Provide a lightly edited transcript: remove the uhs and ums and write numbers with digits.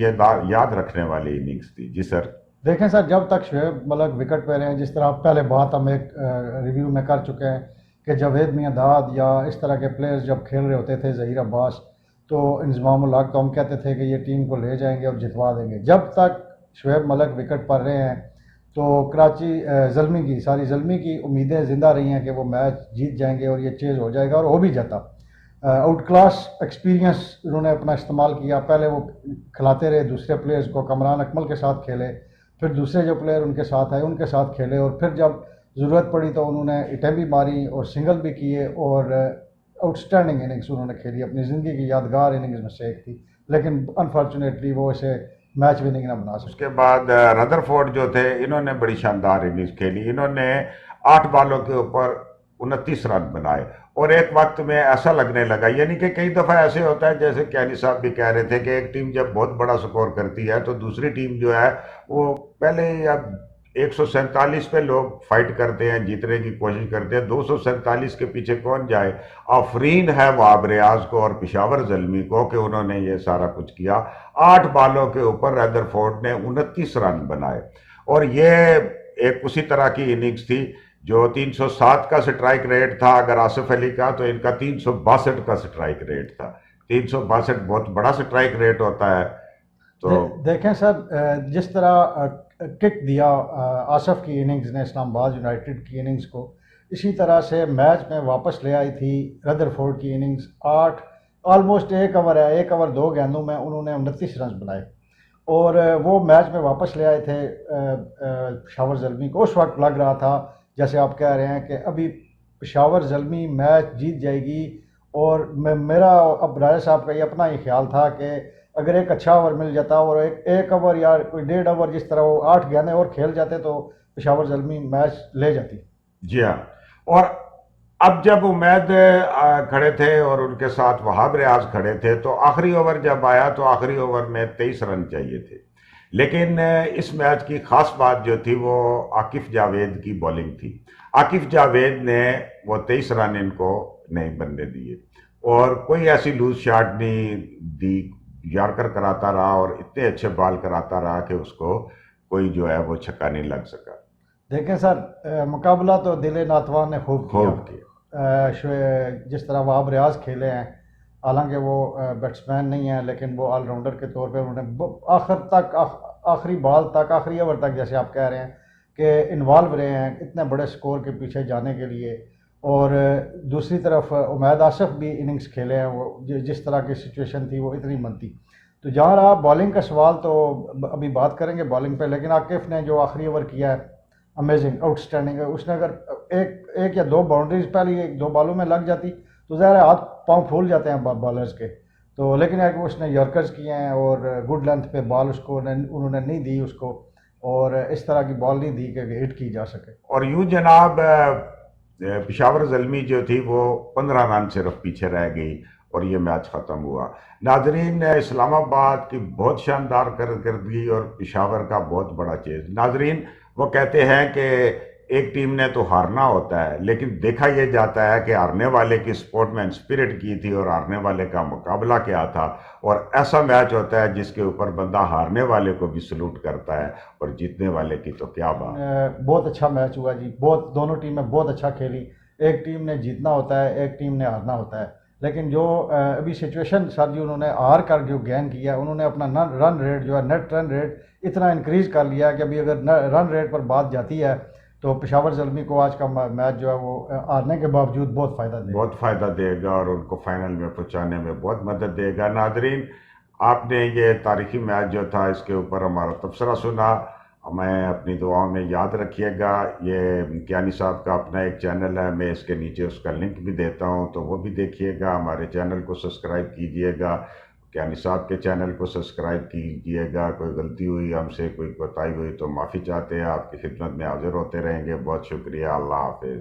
یہ یاد رکھنے والی اننگز تھی. جی سر. دیکھیں سر، جب تک شعیب ملک وکٹ پہ رہے ہیں، جس طرح پہلے بات ہم ایک ریویو میں کر چکے ہیں کہ جاوید میاں داد یا اس طرح کے پلیئرز جب کھیل رہے ہوتے تھے، ظہیر عباس، تو انضمام الحق، تو ہم کہتے تھے کہ یہ ٹیم کو لے جائیں گے اور جتوا دیں گے. جب تک شعیب ملک وکٹ پر رہے ہیں تو کراچی زلمی کی امیدیں زندہ رہی ہیں کہ وہ میچ جیت جائیں گے اور یہ چیز ہو جائے گا، اور ہو بھی جاتا. آؤٹ کلاس ایکسپیرینس انہوں نے اپنا استعمال کیا. پہلے وہ کھلاتے رہے دوسرے پلیئرز کو، کمران اکمل کے ساتھ کھیلے، پھر دوسرے جو پلیئر ان کے ساتھ آئے ان کے ساتھ کھیلے، اور پھر جب ضرورت پڑی تو انہوں نے اٹیں بھی ماری اور سنگل بھی کیے، اور آؤٹ اسٹینڈنگ اننگس انہوں نے کھیلی. اپنی زندگی کی یادگار اننگز میں سے ایک تھی، لیکن انفارچونیٹلی وہ اسے میچ وننگ نہ بنا اس سکے. کے بعد ردرفورڈ جو تھے، انہوں نے بڑی شاندار اننگز کھیلی. انہوں نے 8 بالوں کے اوپر 29 رن بنائے، اور ایک وقت میں ایسا لگنے لگا، یعنی کہ کئی دفعہ ایسے ہوتا ہے جیسے کیانی صاحب بھی کہہ رہے تھے کہ ایک ٹیم جب بہت بڑا سکور کرتی ہے تو دوسری ٹیم جو ہے وہ پہلے ہی اب 147 پہ لوگ فائٹ کرتے ہیں، جیتنے کی کوشش کرتے ہیں. 247 کے پیچھے کون جائے؟ آفرین ہے وہاب ریاض کو اور پشاور زلمی کو کہ انہوں نے یہ سارا کچھ کیا. 8 بالوں کے اوپر ردرفورڈ نے 29 رن بنائے، اور یہ ایک اسی طرح کی اننگز تھی جو 307 کا سٹرائک ریٹ تھا اگر آصف علی کا، تو ان کا 362 کا سٹرائک ریٹ تھا. 362 بہت بڑا سٹرائک ریٹ ہوتا ہے. تو دیکھیں سر، جس طرح کک دیا آصف کی اننگز نے اسلام آباد یونائٹڈ کی اننگز کو، اسی طرح سے میچ میں واپس لے آئی تھی ردرفورڈ کی اننگز. 8 آلموسٹ 1 اوور ہے، 1 اوور 2 گیندوں میں انہوں نے 29 رنز بنائے، اور وہ میچ میں واپس لے آئے تھے پشاور زلمی کو. اس وقت لگ رہا تھا جیسے آپ کہہ رہے ہیں کہ ابھی پشاور زلمی میچ جیت جائے گی، اور میرا اب راجہ صاحب کا یہ اپنا ہی خیال تھا کہ اگر ایک اچھا اوور مل جاتا اور ایک اوور یا کوئی 1.5 اوور، جس طرح وہ 8 گیندیں اور کھیل جاتے تو پشاور زلمی میچ لے جاتی. جی ہاں. اور اب جب امید کھڑے تھے اور ان کے ساتھ وہاب ریاض کھڑے تھے، تو آخری اوور جب آیا تو آخری اوور میں 23 رن چاہیے تھے. لیکن اس میچ کی خاص بات جو تھی وہ عاقف جاوید کی بولنگ تھی. عاقف جاوید نے وہ 23 رن ان کو نہیں بننے دیے، اور کوئی ایسی لوز شاٹ نہیں دی. یارکر کراتا رہا اور اتنے اچھے بال کراتا رہا کہ اس کو کوئی جو ہے وہ چھکا نہیں لگ سکا. دیکھیں سر، مقابلہ تو دل ناتوان نے خوب کیا. جس طرح وہاب ریاض کھیلے ہیں، حالانکہ وہ بیٹسمین نہیں ہیں لیکن وہ آل راؤنڈر کے طور پہ انہوں نے آخر تک، آخری بال تک، آخری اوور تک، جیسے آپ کہہ رہے ہیں کہ انوالو رہے ہیں اتنے بڑے سکور کے پیچھے جانے کے لیے. اور دوسری طرف عمید آصف بھی اننگز کھیلے ہیں، وہ جس طرح کی سچویشن تھی وہ اتنی منتی. تو جہاں رہا بالنگ کا سوال تو ابھی بات کریں گے بالنگ پہ، لیکن عاقف نے جو آخری اوور کیا ہے امیزنگ، آؤٹ اسٹینڈنگ ہے. اس نے اگر ایک یا 2 باؤنڈریز پہلی 1-2 بالوں میں لگ جاتی تو ظاہر ہے ہاتھ پاؤں پھول جاتے ہیں بالرز کے. تو لیکن ایک اس نے یارکرز کیے ہیں اور گڈ لینتھ پہ بال اس کو انہوں نے نہیں دی اس کو، اور اس طرح کی بال نہیں دی کہ ہٹ کی جا سکے. اور یوں جناب پشاور زلمی جو تھی وہ 15 رن صرف پیچھے رہ گئی اور یہ میچ ختم ہوا. ناظرین، اسلام آباد کی بہت شاندار کارکردگی اور پشاور کا بہت بڑا چیز. ناظرین، وہ کہتے ہیں کہ ایک ٹیم نے تو ہارنا ہوتا ہے، لیکن دیکھا یہ جاتا ہے کہ ہارنے والے کی سپورٹ مین اسپرٹ کی تھی اور ہارنے والے کا مقابلہ کیا تھا. اور ایسا میچ ہوتا ہے جس کے اوپر بندہ ہارنے والے کو بھی سلوٹ کرتا ہے، اور جیتنے والے کی تو کیا بات. بہت اچھا میچ ہوا جی، دونوں ٹیمیں بہت اچھا کھیلی. ایک ٹیم نے جیتنا ہوتا ہے، ایک ٹیم نے ہارنا ہوتا ہے. لیکن جو ابھی سچویشن سر جی انہوں نے ہار کر جو گین کیا، انہوں نے اپنا رن ریٹ جو ہے، نیٹ رن ریٹ اتنا انکریز کر لیا کہ ابھی اگر رن ریٹ پر بات جاتی ہے تو پشاور زلمی کو آج کا میچ جو ہے وہ ہارنے کے باوجود بہت فائدہ دے گا اور ان کو فائنل میں پہنچانے میں بہت مدد دے گا. ناظرین، آپ نے یہ تاریخی میچ جو تھا اس کے اوپر ہمارا تبصرہ سنا. ہمیں اپنی دعاؤں میں یاد رکھیے گا. یہ کیانی صاحب کا اپنا ایک چینل ہے، میں اس کے نیچے اس کا لنک بھی دیتا ہوں، تو وہ بھی دیکھیے گا. ہمارے چینل کو سبسکرائب کیجیے گا، کیانی صاحب کے چینل کو سبسکرائب کیجیے گا. کوئی غلطی ہوئی ہم سے، کوئی کوتاہی ہوئی تو معافی چاہتے ہیں. آپ کی خدمت میں حاضر ہوتے رہیں گے. بہت شکریہ. اللہ حافظ.